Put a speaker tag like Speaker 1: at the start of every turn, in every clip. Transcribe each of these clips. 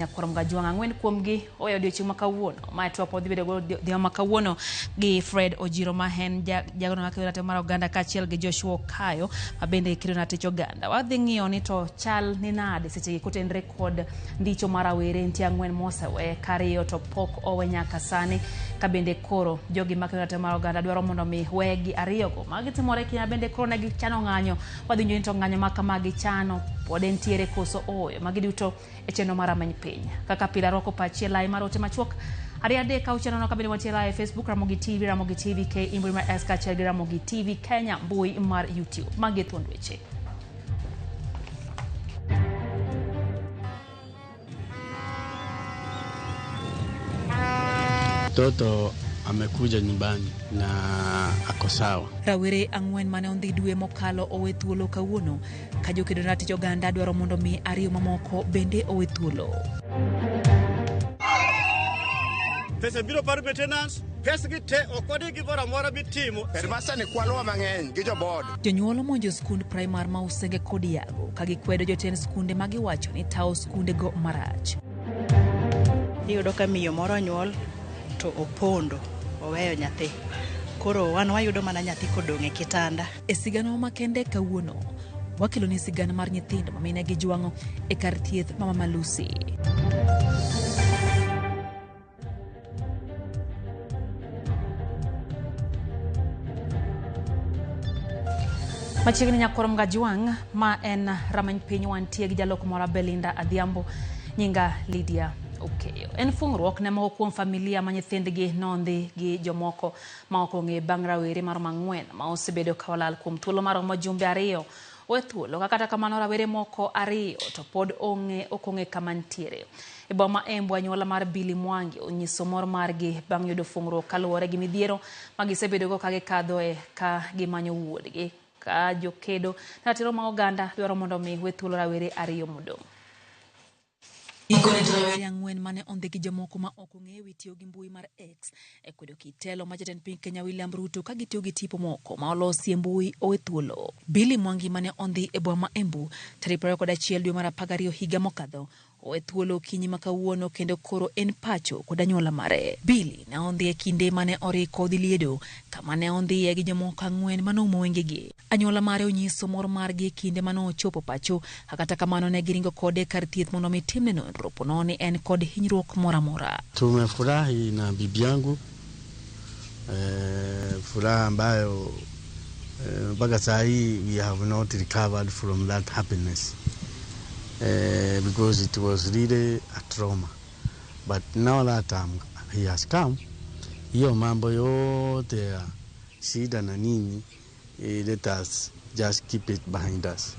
Speaker 1: Nyakwaro Mgajwang' ang'wen kuomgi oweyo odiochieng' makawuono ma twapo dhi bedo odiochieng' makawuono gi Fred Ojiro ma en jagono ma kedo mar oganda kaachiel gi Joshua Okayo ma bende kedo na tich oganda. Wadhi ng'iyo ni to chal ni nade seche gi kotenre kod ndicho mar rawere nitie ang'wen mosewe kariyo to pok owe nyaka sani ka bende koro jogi ma kedo na tich mar oganda dwaro mondo mi wegi ariyogo magitimore Kenya bende koro ne gichano ng'anyo. Wadhi ng'iyo ni to ng'anyo ma kama gichano pod entiere koso oyo magi duto e chenro mar Rameny Piny. Kaka pila roko pachi lai mar ote machuok ariade ka uchano no kabini watie live Facebook Ramogi TV K imbui mar SK Chelgi Ramogi TV Kenya mbui mar YouTube magi thuond weche.
Speaker 2: Toto amekuja nyumbani na ako sawa.
Speaker 1: Rawere ang'wen mane ondhi dwe mokalo owe thuolo kawuono ka jokedo na tich oganda dwaro mondo mi ariyo mamoko bende owe thuolo.
Speaker 3: Pesa biro par maintenance, pesa gite okodi gibora mora bitimo.
Speaker 4: Headmaster ni kwalowa mang'eny gi jobod.
Speaker 1: Jonyuol monjo skund primar ma Usenge kod Yago ka gikwedo jotend skunde ma giwacho ni tawo skunde go marach.
Speaker 5: Iyudo ka miyo moro nyuol to opondo oweyo nyathi. Koro wan wayudo mana nyathi kodong' e kitanda.
Speaker 1: E sigano makende kawuono wakelo ni sigana mar nyithindo ma mine gi jwang'o e kar thieth Mama Lucy. Machiegni Nyakwaro Mgajwang' ma en Rameny Piny wantie gi jaloko mora Belinda Adhiambo nyinga Lydia Okeyo. En fungruok ne moko kuom familia ma nyithindgi nondhi gi jomoko ma ok ong'e bang' rawere mar mang'wen ma osebedo ka olal kuom thuolo mar jumbe ariyo. We thuolo kata kamano rawere moko ariyo to pod ok ong'e kama ntiere. E boma Embu anyuola mar Billy Mwangi onyiso mor margi bang' yudo fungruok kaluwore gi midhiero ma gisebedo go ka gikadho e ka gimanyo wuodgi. Ka jokedo na tiro ma oganda dwaro mondo mi we thuolo rawere ariyo modong'. Rawere ang'wen mane ondhi gi jomoko ma ok ong'e tiyo gi mbui mar X e kwedo kitelo ma jatend piny Kenya William Ruto ka gitiyo gi tipo moko ma olosi e mbui owe thuolo. Billy Mwangi mane ondhi e boma Embu tarik 21 dwe mar 12 higa mokadho owe thuolo kinyi makawuono kendo koro en pacho kod anyuola mare. Billy ne ondhi e kinde mane oriko dhi liedo kama ne ondhi gi jomoko ang'wen manomo wengegi. Anyuola mare onyiso mor margi kinde mane ochopo pacho kata kamano ne giringo kode kar thieth mondo mitimne nonro pononi en kod hinyruok mora mora.
Speaker 2: Tumefurahi na bibi yangu, furaha ambayo mpaka saa hii we have not recovered from that happiness. Because it was really a trauma. But now that he has come, hiyo mambo yote ya shida na nini, let us just keep it behind us.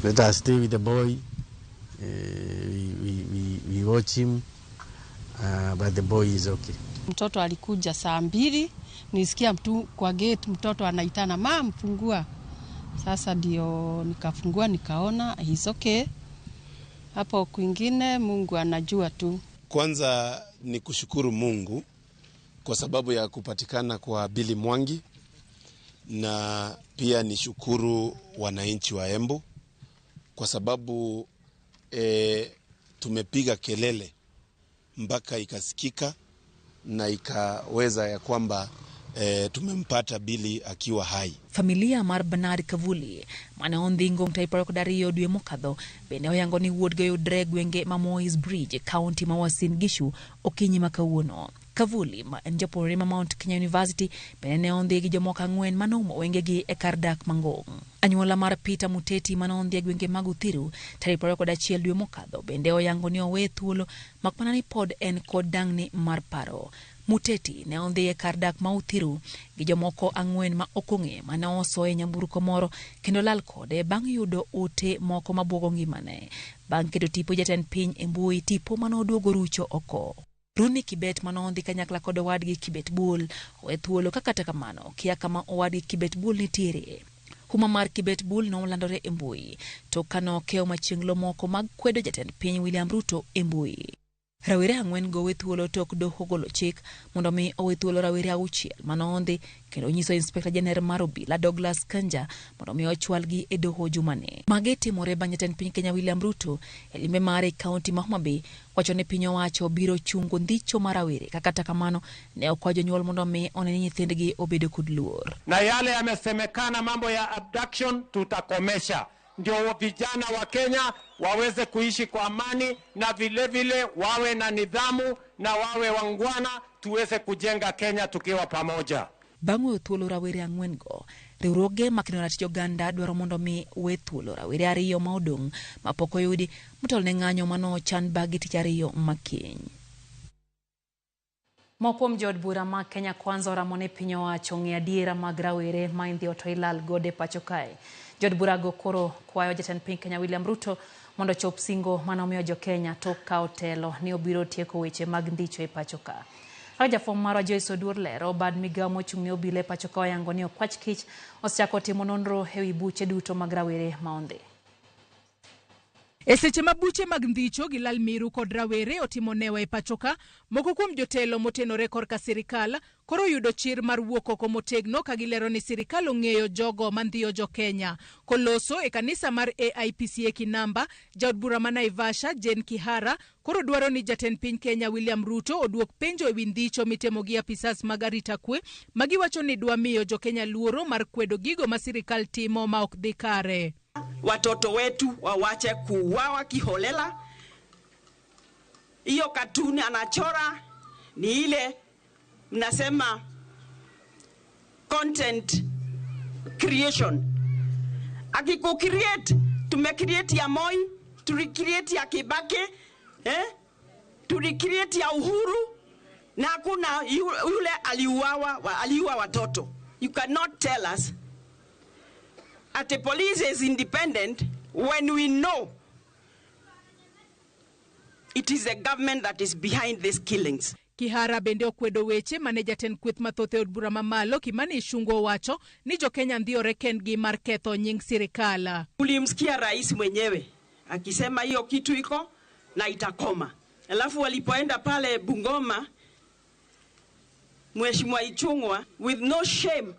Speaker 2: Let us stay with the boy. We watch him, but the boy is okay.
Speaker 6: Mtoto alikuja saa 2, nisikia mtu kwa gate mtoto anaitana mama fungua. Sasa ndio nikafungua nikaona he's okay. Hapo kwingine Mungu anajua tu.
Speaker 7: Kwanza ni kushukuru Mungu kwa sababu ya kupatikana kwa Billy Mwangi, na pia ni shukuru wananchi wa Embu kwa sababu tumepiga kelele mpaka ikasikika na ikaweza ya kwamba tumempata Billy akiwa hai.
Speaker 1: Familia mar Bernard Kavuli mane ondhi ngong taiparo kod ariyo dwe mokadho bende oyango ni wuodgi oyudre gwenge ma Moy's Bridge county ma Uasin Gishu okinyi makawuono. Kavuli ma en japuonjre ma Mount Kenya University bende ne ondhi gi jomoko ang'wen manomo wengegi e kar dak mangong'. Anyuola mar Peter Muteti mane ondhi e gwenge mag Uthiru tarik 21 dwe mokadho bende oyango ni owe thuolo makmana ni pod en kod dang'ni mar paro. Muteti ne ondhi e kar dak ma Uthiru gi jomoko ang'wen ma ok ong'e mane oso e nyamburko moro kendo lal kode bang' yudo ote moko mabuogo ngimane. Bang' keto tipo jatend piny e mbui tipo mane oduogo rucho oko. Runi Kibet mane ondhi kanyakla kod owadgi Kibet Bull owe thuolo kata kamano kia kama owadgi Kibet Bull nitiere. Huma mar Kibet Bull nolandore e mbui to kano keo machienglo moko mag kwedo jatend piny William Ruto e mbui. Rawere ang'wen go wethuolo tok doho golo chik mondo mi owethuolo rawere auchiel manondhi kendo nyiso Inspector General mar obila Douglas Kanja mondo mi ochwalgi e doho jumane. Mage timore bang' jatend piny Kenya William Ruto e limbe mare kaunti ma Homa Bay wacho ni piny owacho biro chungo ndicho mar rawere, kata kamano ne okwayo jonyuol mondo mi one nyithindgi obedo kod luor.
Speaker 8: Na yale yamesemekana mambo ya abduction tutakomesha, ndio vijana wa Kenya waweze kuishi kwa amani na vile wawe na nidhamu na wawe wangwana, tuweze kujenga Kenya tukiwa pamoja.
Speaker 1: Bang' weyo thuolo rawere ang'wen go, riwruoge makedo ne ratich oganda dwaro mondo mi we thuolo rawere ariyo ma odong' mapok oyudi motelo ne ng'anyo mano chan bagi tich ariyo makiny. Mopom jod bura ma Kenya Kwanza oramo ne piny owacho ng'e adiera mag rawere ma indhiyo to ilal gode pacho kae. Jod bura go koro kwayo jatend piny Kenya William Ruto mondo chop singo manomiyo jo Kenya tok kawo telo ni obiro tieko weche mag ndicho e pacho ka. Jafwambo marwa Joyce Oduor lero bad migawo mochung' ne obila e pacho ka oyango ni okwach kich osechako timo nonro e wi buche duto mag rawere ma ondhi.
Speaker 9: E seche ma buche mag ndhicho gi lal miru kod rawere otimo newa e pachoka, moko kuom jotelo motenore korka sirikal koro yudo chir mar wuok oko motegno ka gilero ni sirikal ong'eyo jogo mandhiyo jo Kenya. Koloso e kanisa mar AIPC e Kinamba, jaod bura ma Naivasha Jane Kihara koro dwaro ni jatend piny Kenya William Ruto oduok penjo e wi ndhicho mitemo gi apisas mag arita kwe magiwacho ni dwa miyo jo Kenya luoro mar kwedo gigo ma sirikal timo ma ok dhi kare.
Speaker 10: Watoto wetu wawache kuuawa kiholela. Hiyo katuni anachora ni ile mnasema content creation. Akiko create, tumecreate ya Moi, tulicreate ya Kibaki, tulicreate ya Uhuru, na hakuna yule aliuawa watoto. You cannot tell us that the police is independent when we know it is the government that is behind these killings.
Speaker 9: Kihara bende okwedo weche mane jatend kweth mathoth e od bura mamalo Kimani Ichung'wah wacho ni jo Kenya ndhiore kendgi mar ketho nying sirikal.
Speaker 10: Ulimsikia rais mwenyewe akisema hiyo kitu iko na itakoma. Alafu walipoenda pale Bungoma, Mheshimiwa Ichung'wah with no shame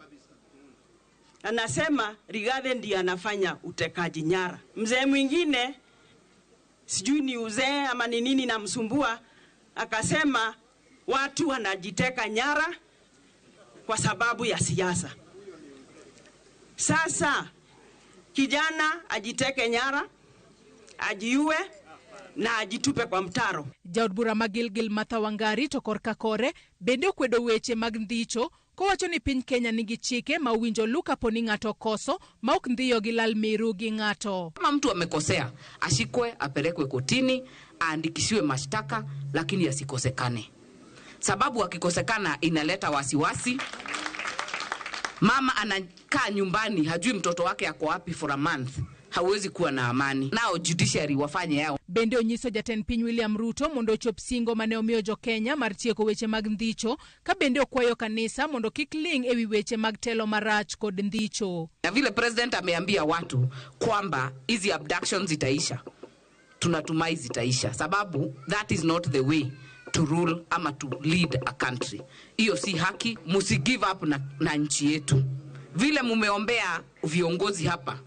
Speaker 10: anasema Rigathi ndiye anafanya utekaji nyara. Mzee mwingine sijui ni uzee ama ni nini na msumbua, akasema watu wanajiteka nyara kwa sababu ya siasa. Sasa kijana ajiteke nyara, ajiue na ajitupe kwa mtaro.
Speaker 9: Jaod bura Magilgil Martha Wangari to korka kore bende okwedo weche mag ndhicho kowacho ni piny Kenya nigi chike ma uwinjo luka poni ng'ato koso ma ok ndhiyo gi lal miru gi ng'ato.
Speaker 11: Kama mtu amekosea, ashikwe, apelekwe kotini, aandikishiwe mashtaka, lakini asikosekane. Sababu akikosekana inaleta wasiwasi. Mama anakaa nyumbani, hajui mtoto wake ako wapi for a month. Hawezi kuwa na amani. Nao judiciary wafanye yao.
Speaker 9: Bende onyiso jatend piny William Ruto mondo chop singo mane omiyo jo Kenya mar tieko weche mag ndhicho, ka bende okwayo kanisa mondo kik ling ewi weche mag telo marach kod ndhicho.
Speaker 11: Na vile president ameambia watu kwamba hizi abductions zitaisha, tunatumai zitaisha, sababu that is not the way to rule ama to lead a country. Hiyo si haki, musi give up na nchi yetu. Vile mumeombea viongozi hapa,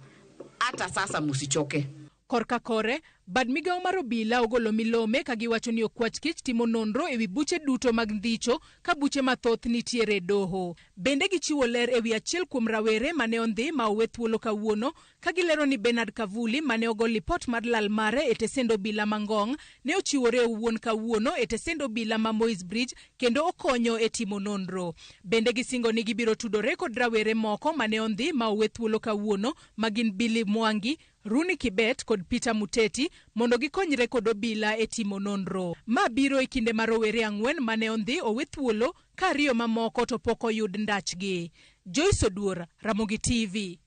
Speaker 11: hata sasa musichoke.
Speaker 9: Korka kore, bad migawo mar obila ogolo milome ka giwacho ni okwach kich timo nonro ewi buche duto mag ndhicho ka buche mathoth nitiere doho. Bende gichiwo ler ewi achiel kuom rawere mane ondhi ma owe thuolo kawuono ka gilero ni Bernard Kavuli mane ogol lipot mar lal mare e tesend obila ma Ngong ne ochiwore owuon kawuono e tesend obila ma Moi's Bridge kendo okonyo e timo nonro. Bende gisingo ni gibiro tudore kod rawere moko mane ondhi ma owe thuolo kawuono magin Billy Mwangi, Runi Kibet kod Peter Muteti mondo gikonyre kod obila e timo nonro. Ma biro e kinde mar rowere ang'wen mane ondhi owe thuolo ka ariyo mamoko to pok oyud ndachgi. Joyce Oduor, Ramogi TV.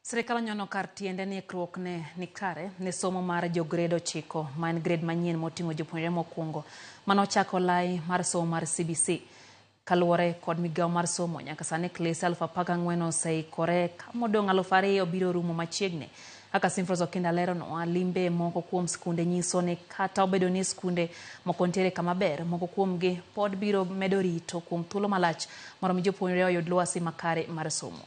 Speaker 1: Sirikal onyono kar tiende ni ikruok ni kare ne somo mar jograde 9 ma en grade manyien moting'o jopuonjre mokwongo manochako lai mar somo mar CBC. Kaluwore kod migawo mar somo nyaka sani klase 14,000 oseikore ka modong' 2,000 biro rumo machiegni. Aka Simfros Okinda lero no limbe moko kuom skunde nyiso ni kata obedo ni skunde moko ntiere kama ber, moko kuomgi pod biro medo rito kuom thuolo malach mondo mi jopuonjre oyud lwasi makare mar somo.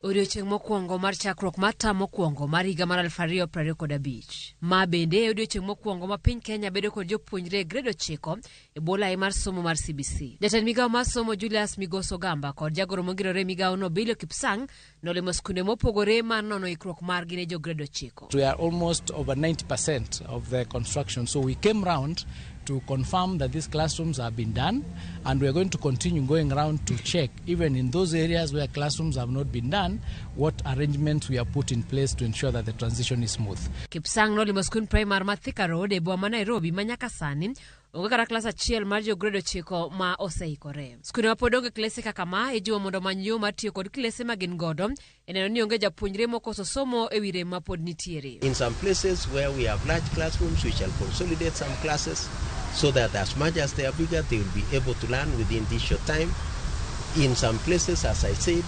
Speaker 12: Odiochieng' mokwongo mar chakruok mar tam mokwongo mar higa mar 2025. Ma bende odiochieng' mokwongo ma piny Kenya bedo kod jopuonjre grade 9 e bwo lai mar somo mar CBC. Jatend migawo mar somo Julius Migoso Gamba kod jagoro mogirore migawo no Bilio Kipsang nolimo skunde mopogore mar nono ikruok margi ne jo grade 9.
Speaker 13: We are almost over 90% of the construction, so we came round to confirm that these classrooms have been done, and we are going to continue going around to check, even in those areas where classrooms have not been done, what arrangements we have put in place to ensure that the transition is smooth.
Speaker 12: Kipsang nolimo skul primary ma Thika Road e boma Nairobi ma nyaka sani onge kata klas achiel mar jo grade 9 ma oseikore. Skunde ma pod onge klese kaka ma ijiwo mondo many yo mar tiyo kod klese ma gin godo e neno ni onge japuonjre mokoso somo e wire ma pod nitiere.
Speaker 14: In some places where we have large classrooms, we shall consolidate some classes so that as much as they are bigger, they will be able to learn within this short time. In some places, as I said,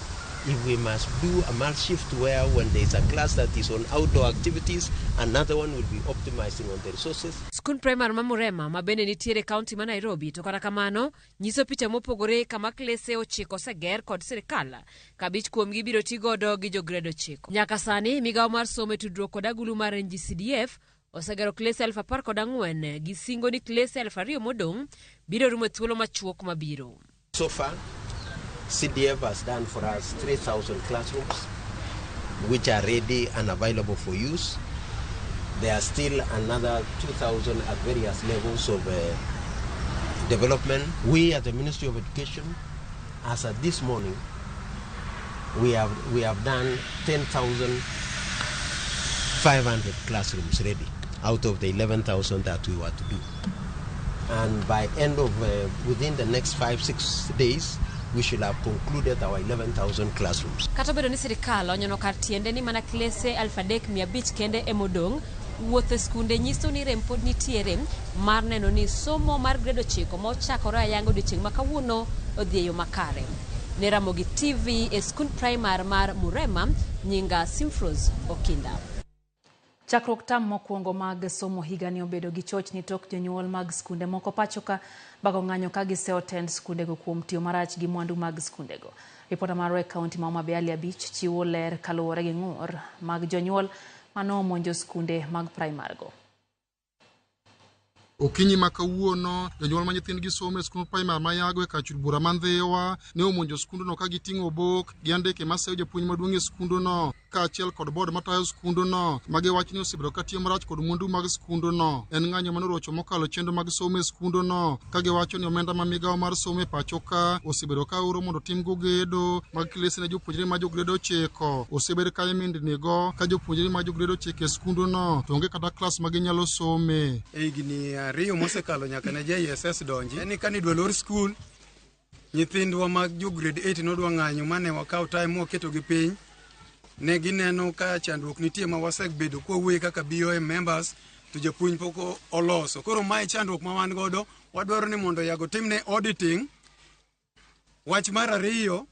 Speaker 14: if we must do a mass shift where when there is a class that is on outdoor activities, another one will be optimizing on the resources.
Speaker 12: Skul primary ma Murema ma bende nitiere kaunti ma Nairobi to kata kamano nyiso picha mopogore kama klese 9 oseger kod sirkal kabich kuomgi biro ti godo gi jo grade 9. Nyaka sani migawo mar somo tudruok kod agulu mar NGCDF osegero klese 14,000 gi singo ni klese 2,000 modong biro rumo thuolo machuok mabiro.
Speaker 14: So far, CDF has done for us 3,000 classrooms which are ready and available for use. There are still another 2,000 at various levels of development. We at the Ministry of Education, as at this morning, we have done 10,500 classrooms ready out of the 11,000 that we were to do. And by end of within the next 5-6 days, we should have concluded our 11,000 classrooms.
Speaker 12: Kata bedo ni sirikal onyono kar tiende ni mana klese 3,500 kende emodong, wuotho skunde nyiso ni rem pod nitiere mar neno ni somo mar grade 9 ma ochakore ayango odiochieng' ma kawuono odhi e yo makare. Ne Ramogi TV e skul primary mar Murema, nyinga Simfros Okinda.
Speaker 1: Chakruok tam mokwongo mag somo higani obedo gi chochni tok jonyuol mag skunde moko pachoka bago ng'anyo ka giseotend skundego kuom tiyo marach gi mwandu mag skundego. Ripota marwa e kaunti ma Homa Bay Ali Abich chiwo ler kaluwore gi ng'ur mag jonyuol manomonjo skunde mag primary go.
Speaker 15: Okinyi makawuono jonyuol ma nyithindgi somo e skul primary ma Yago e kachur bura Mandhewa ne omonjo skundono ka giting'o obok gi andike maseyo japuonj maduong' e skundono kaachiel kod board matayo skundono ma giwacho ni osebedo ka tiyo marach kod mwandu mag skundono. En ng'anyo manorocho mokalo chenro mag somo e skundono ka giwacho ni omenda ma migawo mar somo e pacho ka osebedo ka oro mondo timgo gedo mag klese ne jopuonjre ma jo grade 9 osebedo ka imindnigo ka jopuonjre ma jo grade 9 e skundono to onge kata klas ma ginyalo some.
Speaker 16: Higni ariyo mosekalo nyaka ne JSS donji en ka nidwa lor skul nyithindwa mag jo grade 8 nodwa ng'anyo mane wakawo time moketo gi piny ne gineno ka chandruok nitie ma wasebedo kowuoyo kaka BOM members to japuonj pok oloso. Koro mae chandruok ma wan godo, wadwaro ni mondo Yago timne auditing. Wach mar ariyo,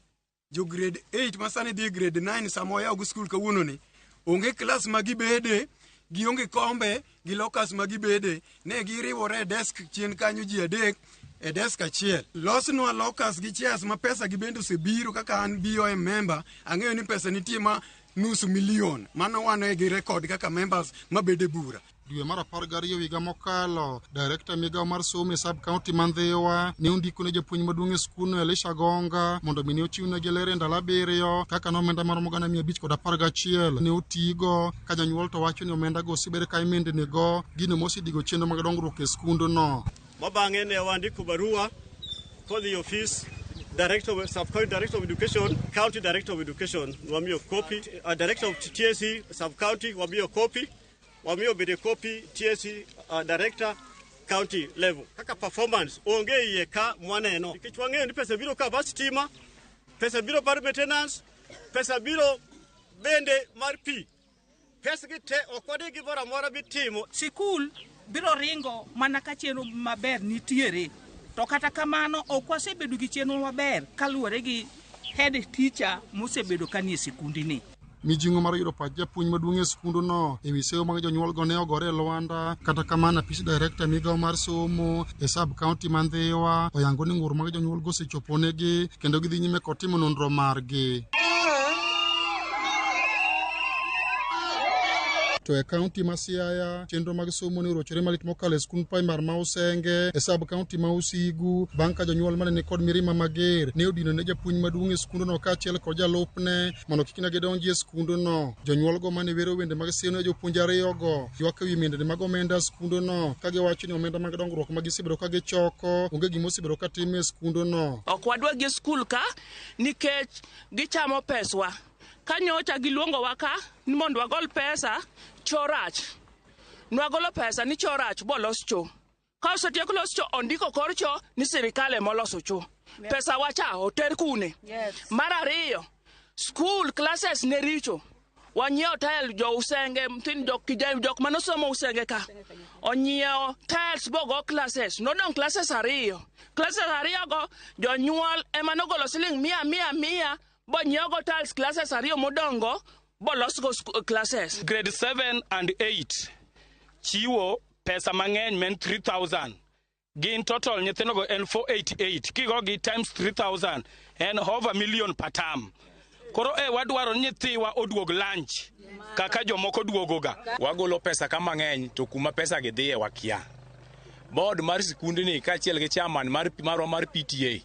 Speaker 16: jo grade 8 ma sani dhi grade 9 samo yago skul kawuono ni onge klas ma gibede gionge kombe gi lokas ma gibede, ne giriwore desk chien kanyo ji adek e desk achiel. Losnwa lokas gi chairs ma pesa gibende osebiro kaka an BOM member, ang'eyo ni pesa nitie ma $500,000. Mano wan gi record kaka members mabede bura.
Speaker 15: Dwe mar 12 higa mokalo, Director migawo mar somo e sub county Mandhewa ne ondiko ne japuonj maduong' e skul Elisha Gonga mondo mi ne ochiwne gelere ndalo 7 kaka no omenda mar mogana 511 ne otigo ka janyuol to wacho ni omenda go osebere ka imindnigo gino mosedigo chenro mag dongruok e skundono.
Speaker 3: Mabang'e ne wandiko barua kodhi office Director of Sub-County Director of Education, County Director of Education, wamiyo copy, Director of TSC Sub-County, wamiyo copy, wamiyo bede copy, TSC Director, County level. Kaka performance, onge iye ka mwaneno. Kichwange ni pesa biro ka bastima, pesa biro bar maintenance, pesa biro bende mar pi. Pesa gite okwade gibora mora bitimo.
Speaker 17: Sikul biro ringo mana ka chenro maber nitiere. To kata kamano ok wasebedo gi chenro maber kaluwore gi head teacher mosebedo kanie sikundini.
Speaker 15: mijing'o mar yudo pach japuonj maduong' e skundono ewi seyo mag jonyuol go ne ogore e Lwanda. Kata kamano apis director migawo mar somo e sub county man Dhiwa oyango ni ng'ur mag jonyuol go osechoponegi kendo gidhi nyime kod timo nonro margi. To e kaunti ma Siaya, chenro mag somo ne orochore malit mokalo e skund primar ma Usenge e sub kaunti ma Usigu bang' ka jonyuol mane ni kod mirima mager ne odino ne japuonj maduong' e skundono kaachiel kod jalupne mondo kik gidonji e skundono. Jonyuol go mane wero wende mag siyo ne jopuonj ariyogo ywak ewi miendni mag omenda skundono ka giwacho ni omenda mag dongruok ma gisebedo ka gichoko onge gima osebedo ka tim e skundono.
Speaker 17: Ok wadwa gi skul ka nikech gichamo peswa. Ka nyocha giluongowa ka ni mondo wagol pesa chorach. Nwagolo pesa ni chorach bolos cho. Ka osetieko los cho ondiko kor cho ni sirikal emoloso cho. Pesa wacha oter kune. Mar ariyo, school classes ne richo. Wanyiewo tile jo Usenge, mtin jok manosomo Usenge ka. Onyiewo tiles bogo classes. Nodong classes ariyo. Classes ariyo go jonyuol ema nogolo siling mia bonyogo tiles classes ariyo modongo bolos go classes.
Speaker 18: Grade 7 and 8 chiwo pesa mang'eny men 3,000. Gin total nyithindo en 488. Kigo gi times 3,000 en over million per term. Koro wadwaro nyithiwa oduog lunch kaka jomoko duogoga.
Speaker 19: Wagolo pesa ka mang'eny to kuma pesa gi dhiye wakia. Board mar sikundni kaachiel gi chairman mar PTA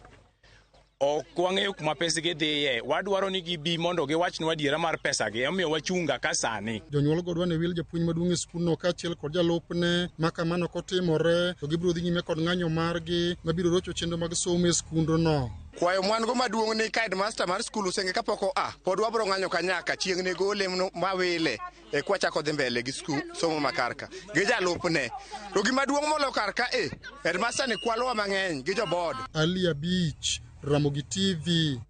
Speaker 19: ok wang'eyo kuma pesa gi dhiye. Wadwaro ni gibi mondo giwachnwa adiera mar pesa gi omiyo wachunga ka sani.
Speaker 15: Jonyuol go dwane wil japuonj maduong' e skundno kaachiel kod jalupne ma kamano kotimore to gibiro dhi nyime kod ng'anyo margi mabiro rocho chenro mag somo e skundono.
Speaker 4: Kwayo mwan go maduong' ni headmaster mar skul Usenge kapoko pod wabro ng'anyo kanyaka chieng' ne go olemo mawile e kwa chako dhi mbele gi skul somo makarka gi jalupne. To gima duong' molo karka headmaster ni kwalowa mang'eny gi jobod. Ali Abich, Ramogi TV.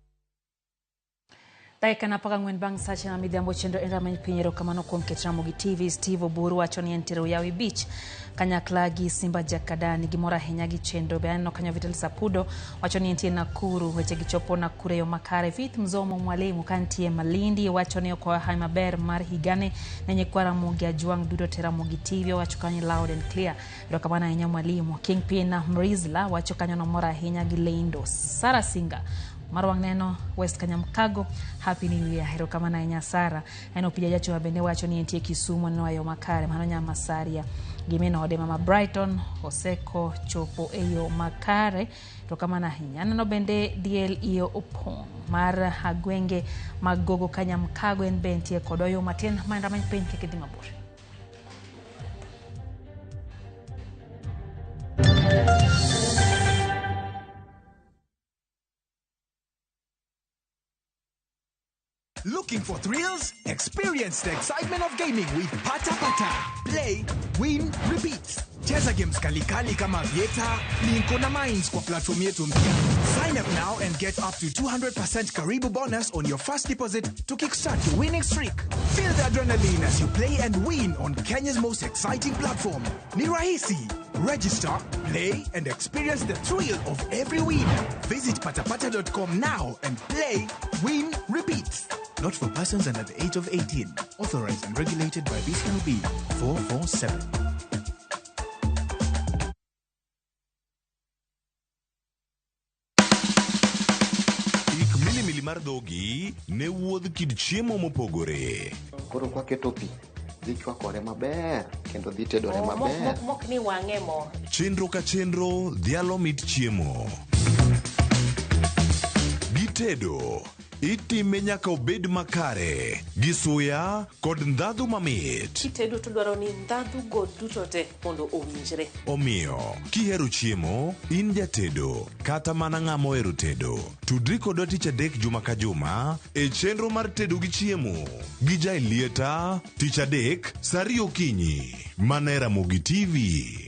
Speaker 1: Dakika na paka ng'wen bang' sache na midhiambo chenro en rameny piny erokamano kuom ket Ramogi TV. Steve Oburu wacho ni entiere Uyawi Beach kanyakla gi Simba Jakadani gimoro ahinya gi chenro. Be aneno kanyo Vital Sapudo wacho ni entiere Nakuru, weche gichopo Nakuru yo makare. Faith Mzomo mwalimu kantie Malindi wacho ni okoa hai maber mar higane nenye kwa Ramogi Ajuang dudo te Ramogi TV wacho kanyo loud and clear. Erokamano ahinya mwalimu. Kingpin Mrizla wacho kanyo nomora ahinya gi Leindo. Sara Singa Marwang neno West Kanyamkago, happy new year. Erokamano ahinya Sara. Eno pija jacho mabende wacho ni entie Kisumu neno yo makare mano Nyamasaria. Gimeno ode mama Brighton Oseko chopo eyo makare. Erokamano ahinya. Neno bende DL iyo opong mar agwenge magogo Kanyamkago en bentie kodoyo matin maenda many piny kik dhi mabor.
Speaker 20: Looking for thrills? Experience the excitement of gaming with Pata Pata. Play, win, repeat. Cheza games kali kama Vieta, Linko na Mines kwa platform yetu mpya. Sign up now and get up to 200% Karibu bonus on your first deposit to kickstart your winning streak. Feel the adrenaline as you play and win on Kenya's most exciting platform. Ni rahisi. Register, play, and experience the thrill of every win. Visit patapata.com now and play, win, repeat. Not for persons under the age of 18. Authorized and regulated by BCLB 447.
Speaker 21: Mar dhogi ne wuodh kid chiemo mopogore.
Speaker 22: Koro kwa keto pi dhi chwakore maber kendo dhi tedore maber.
Speaker 23: Mok ni wang'e mo.
Speaker 21: Chenro ka chenro dhialo mit chiemo. Gitedo itime nyaka obed makare gi suya kod ndhadhu mamit.
Speaker 23: Kitedo to dwaro ni ndhadhu go duto te mondo owinjre.
Speaker 21: Omiyo kihero chiemo in jatedo kata mana ng'ama ohero tedo, tudri kodwa tich adek juma ka juma e chenro mar tedo gi chiemo gi Jailieta tich adek saa 2 okinyi mana e Ramogi TV.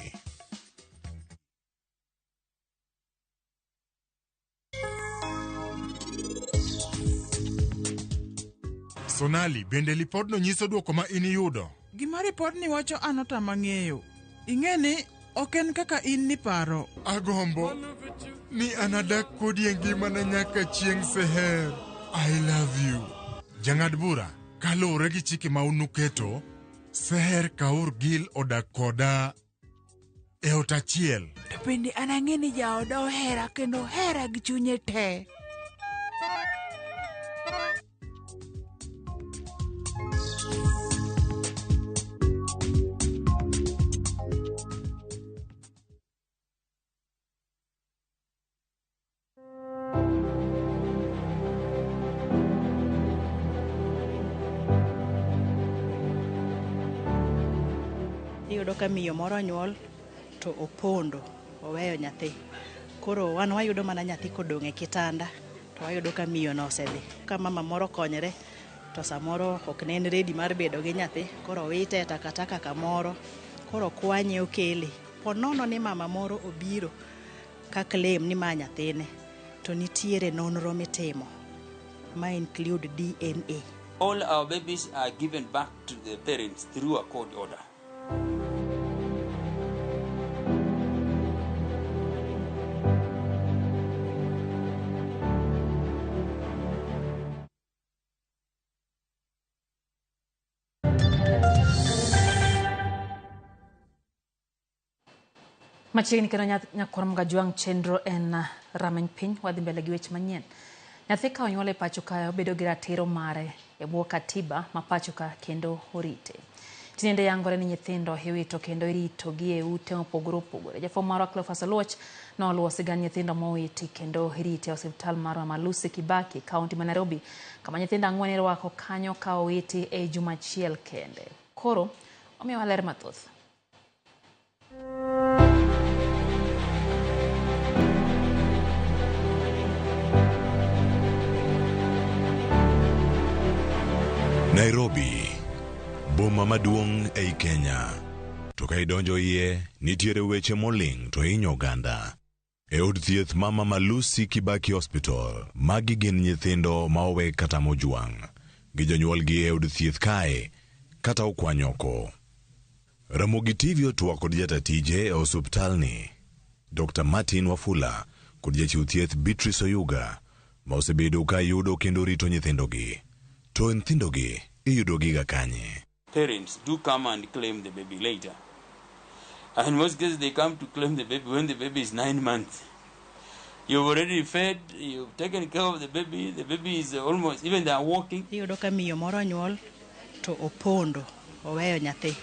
Speaker 24: Sonali, bende lipod no nyiso duoko ma in yudo?
Speaker 25: Gima ripod ni wacho anota mang'eyo. Ing'eni oken kaka in ni paro.
Speaker 24: Agombo ni anadak kodi e ngimana nyaka chieng' seher. I love you. Jang'ad bura, Kalure gi chike ma unuketo, Seher Kaur Gil odak koda e ot achiel.
Speaker 25: To bende an ang'e ni jaoda ohera kendo hera gi chunye te.
Speaker 2: Iyudo ka miyo moro nyuol to opondo oweyo nyathi. Koro wan wayudo mana nyathi kodong' e kitanda to wayudo ka miyo no osedhi. Ka mama moro konyre to samoro ok ne en ready mar bedo gi nyathi, koro wite takataka kamoro, koro kwanye okele. Ponono ni mama moro obiro ka claim ni ma nyathine, to nitiere nonro mitimo ma include DNA.
Speaker 5: All our babies are given back to the parents through a court order.
Speaker 1: Machiegni kendo nyakor mga juang chenro en rameny piny wadhi mbele gi weche manyien. Nyathi ka onyuol e pacho ka obedo gi ratiro mare e bwo katiba ma pacho ka kendo orite. Tinende yangore ni nyithindo iwito kendo irito gi e ute mopogore opogore. Jafwambo marwa Cleophas Oluoch noluwo sigand nyithindo mowiti kendo irite e osiptal mar Mama Lucy Kibaki, kaunti ma Nairobi, kama nyithindo 4 irwako kanyo ka owiti e juma achiel kende. Koro omiyo ler mathoth.
Speaker 21: Nairobi, boma maduong' ei Kenya. To ka idonjo iye, nitiere weche moling to hinyo oganda. E od thieth ma Mama Lucy Kibaki Hospital, magi gin nyithindo ma owe kata mojuang'. Gi jonyuolgi e od thieth kae, kata okwanyoko. Ramogi TV otwa kod jatatije e osuptalni. Dr. Martin Wafula kod jachiw thieth Beatrice Oyuga, ma osebedo ka yudo kendo rito nyithindogi. To nyithindogi iyudo giga kanye.
Speaker 5: Parents do come and claim the baby later. And in most cases they come to claim the baby when the baby is 9 months. You've already fed, you've taken care of the baby is almost, even they are walking.
Speaker 2: Iyudo ka miyo moro nyuol to opondo oweyo nyathi.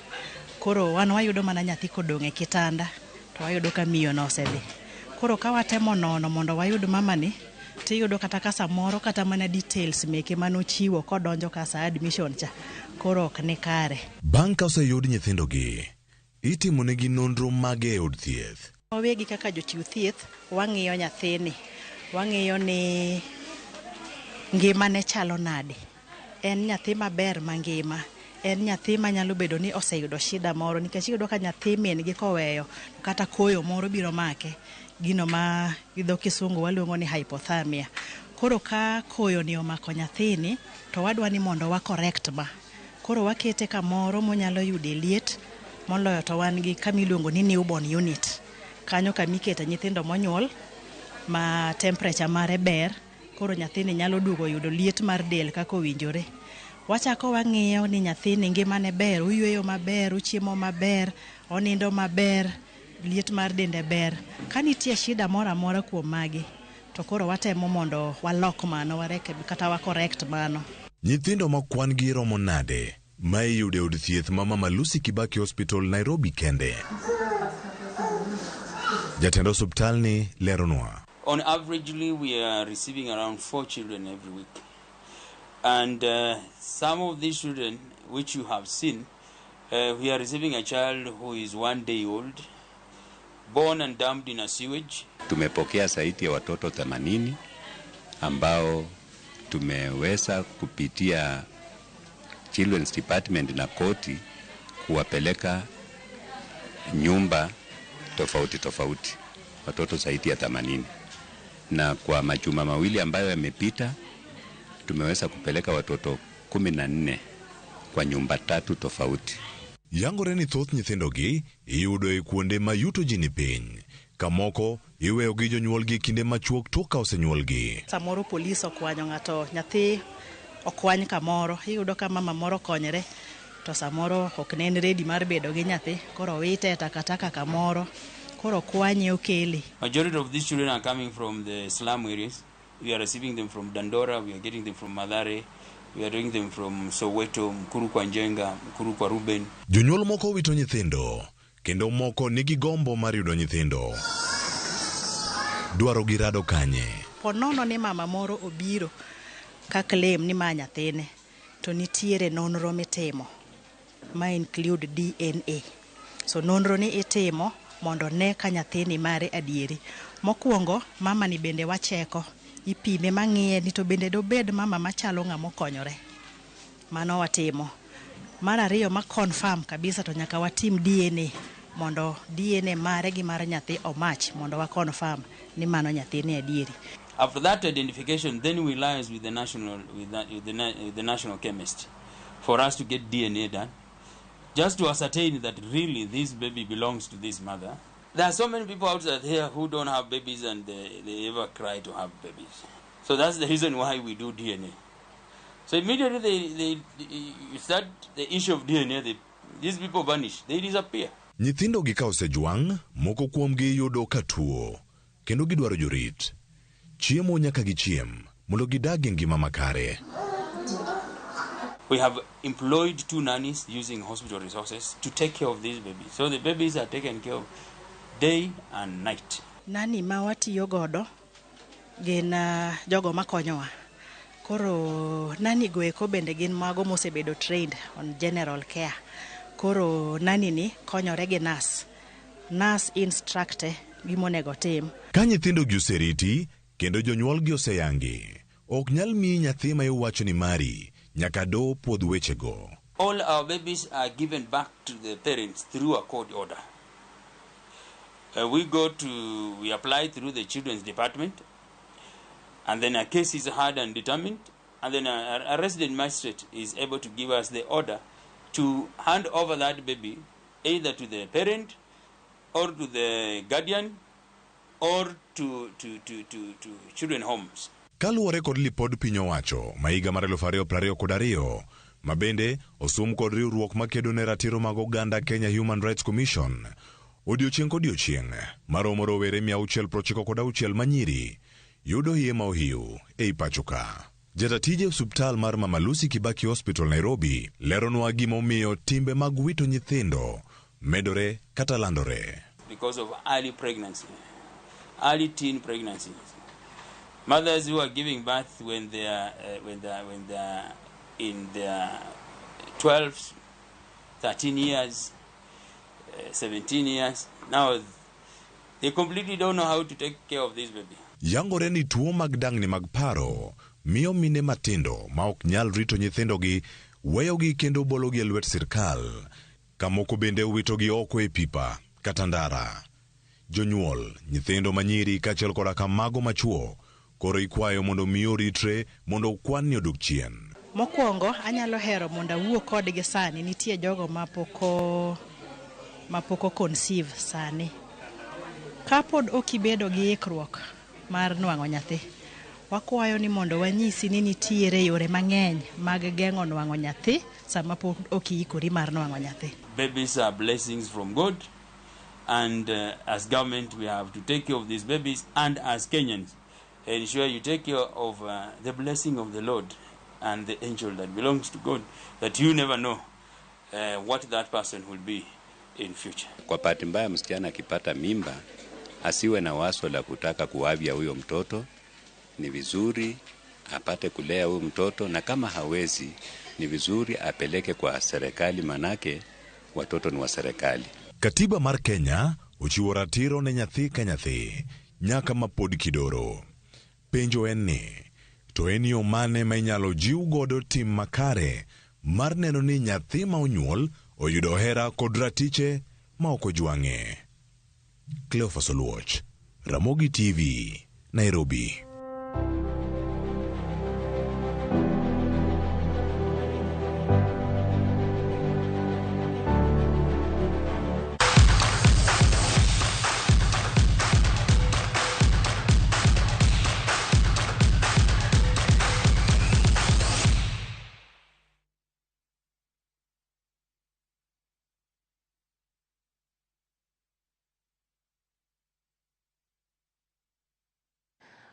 Speaker 2: Koro wan wayudo mana nyathi kodong' e kitanda to wayudo ka miyo no osedhi. Koro ka watemo nono mondo wayud mamani, tiyudo kata ka samoro kata mana details meke manochiwo kodonjo ka sa admission cha, koro ok ni kare.
Speaker 21: Bang' ka oseyud nyithindogi, itimonegi nonro mage e od thieth.
Speaker 2: Wawegi kaka jochiw thieth wang'iyo nyathini, wang'iyo ni ngimane chalo nade. En nyathi maber mangima, en nyathi manyalo bedo ni oseyudo shida moro, nikech iyudo ka nyathi min gi koweyo kata koyo moro biro make, gino ma idho kisungu waluongo ni hypothermia. Koro ka koyo ni omako nyathini, to wadwa ni mondo wa correct ma. Koro wakete kamoro monyalo yude liet, moloyo to wan gi kamiluongo ni newborn unit. Kanyo kamiketa nyithindo monyuol ma temperature mare ber, koro nyathini nyalo duogo yudo liet mar del kaka owinjore. Wachako wang'iyo ni nyathini ngimane ber, oyueyo maber, ochiemo maber, onindo maber, liet mar dende ber. Ka nitie shida moro amora kuom magi, to koro watemo mondo walok mano, kata wa correct mano.
Speaker 21: Nyithindo ma kwan gi romo nade ma iyude od thieth ma Mama Lucy Kibaki Hospital Nairobi kende? Jatend osuptalni leronwa.
Speaker 5: On averagely we are receiving around 4 children every week. And some of these children which you have seen, we are receiving a child who is 1 day old, born and dumped in a sewage.
Speaker 6: Tumepokea zaidi ya watoto 80 ambao tumeweza kupitia Children's Department na koti kuwapeleka nyumba tofauti tofauti, watoto zaidi ya 80. Na kwa majuma mawili ambayo yamepita, tumeweza kupeleka watoto 14 kwa nyumba 3 tofauti.
Speaker 21: Yangore ni thoth nyithindogi iyudo e kuonde ma yuto ji ni piny. Kamoko iweyo gi jonyuolgi kinde machuok toka osenyuolgi.
Speaker 2: Samoro polis okwanyo ng'ato, nyathi okwany kamoro, iyudo ka mama moro konyre to samoro ok ne en ready mar bedo gi nyathi, koro wite takataka kamoro, koro kwanye okele.
Speaker 5: Majority of these children are coming from the slum areas. We are receiving them from Dandora, we are getting them from Mathare, we are doing them from Soweto, Mkuru kwa Njenga, Mkuru kwa Ruben.
Speaker 21: Jonyuol moko wito nyithindo, kendo moko nigi gombo mar yudo nyithindo. Dwaro girado kanye.
Speaker 2: Ponono ni mama moro obiro ka claim ni ma nyathine, to nitiere nonro mitimo ma include DNA. So nonro ni itimo mondo ne ka nyathini mare adieri. Mokwongo mama ni bende wacheko, ipime mang'iye ni to bende dobed mama machalo ng'amo konyore. Mano watimo. Mar ariyo ma confirm kabisa to nyaka watim DNA mondo DNA mare gi mar nyathi omach mondo wa confirm ni mano nyathini adieri.
Speaker 5: After that identification, then we liaise with the national chemist for us to get DNA done, just to ascertain that really this baby belongs to this mother. There are so many people outside here who don't have babies and they ever cry to have babies. So that's the reason why we do DNA. So immediately they start the issue of DNA, these people vanish, they disappear.
Speaker 21: Nyithindo gi ka osejwang', moko kuomgi yudo ka tuo, kendo gidwaro jorit. Chiemo nyaka gichiem, mondo gidag e ngima makare.
Speaker 5: We have employed 2 nannies using hospital resources to take care of these babies. So the babies are taken care of day and night.
Speaker 2: Nani ma watiyo godo gin jogo makonyowa. Koro nani go eko bende gin mago mosebedo trained on general care. Koro nani ni konyore gi nurse. Nurse instructe gimonego tim.
Speaker 21: Ka nyithindo gi oseriti, kendo jonyuol gi oseyangi, ok nyal miyi nyathi ma iwacho ni mari, nyaka do puodh wechego.
Speaker 5: All our babies are given back to the parents through a court order. We apply through the children's department, and then a case is heard and determined, and then a resident magistrate is able to give us the order to hand over that baby either to the parent or to the guardian or to children homes.
Speaker 21: Kaluwore kod lipod piny owacho ma higa mar 2022 ma bende osum kod riwruok makedo ne ratiro mag oganda Kenya Human Rights Commission, odiochieng' kodiochieng' maromo rowere 696 manyiri yudo hiye ma ohiu ei pachoka. Jatatije osuptal mar Mama Lucy Kibaki Hospital Nairobi leronwa gimomiyo timbe mag wito nyithindo medore kata landore.
Speaker 5: Because of early pregnancy, early teen pregnancies. Mothers who are giving birth when they are in their 12, 13 years, 17 years, now they completely don't know how to take care of this baby.
Speaker 21: Yangore ni tuo mag dang'ni mag paro miyo mine matindo ma ok nyal rito nyithindogi weyogi kendo bologi e lwet sirkal, kamoko bende witogi oko e pipa kata ndara. Jonyuol, nyithindo manyiri kaachiel koda kamago machuo koro ikwayo mondo miyo ritre mondo kwan ni odok chien.
Speaker 2: Mokwongo anyalo hero mondo awuo kodgi sani, nitie jogo mapoko conceive sani. Kapod okibedo gi ikruok mar nwang'o nyathi, wakwayo ni mondo wanyisi ni nitiere yore mang'eny mag geng'o nwang'o nyathi sama pod okiikori mar nwang'o nyathi.
Speaker 5: Babies are blessings from God, and as government we have to take care of these babies, and as Kenyans ensure you take care of the blessing of the Lord and the angel that belongs to God, that you never know what that person will be in future.
Speaker 6: Kwa bahati mbaya msichana akipata mimba asiwe na wazo la kutaka kuavya huyo mtoto. Ni vizuri apate kulea huyo mtoto, na kama hawezi ni vizuri apeleke kwa serikali, manake watoto ni wa serikali.
Speaker 21: Katiba mar Kenya uchiwo ratiro ne nyathi ka nyathi nyaka mapod kidoro. Penjo en ni, to en yo mane ma inyalo jiw godo tim makare mar neno ni nyathi ma onyuol oyudo hera kod ratiche ma ok ojwang'e. Cleophas Oluoch, Ramogi TV, Nairobi.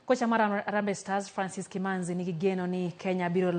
Speaker 1: Kocha mar Harambee Stars Francis Kimanzi nigi geno ni Kenya biro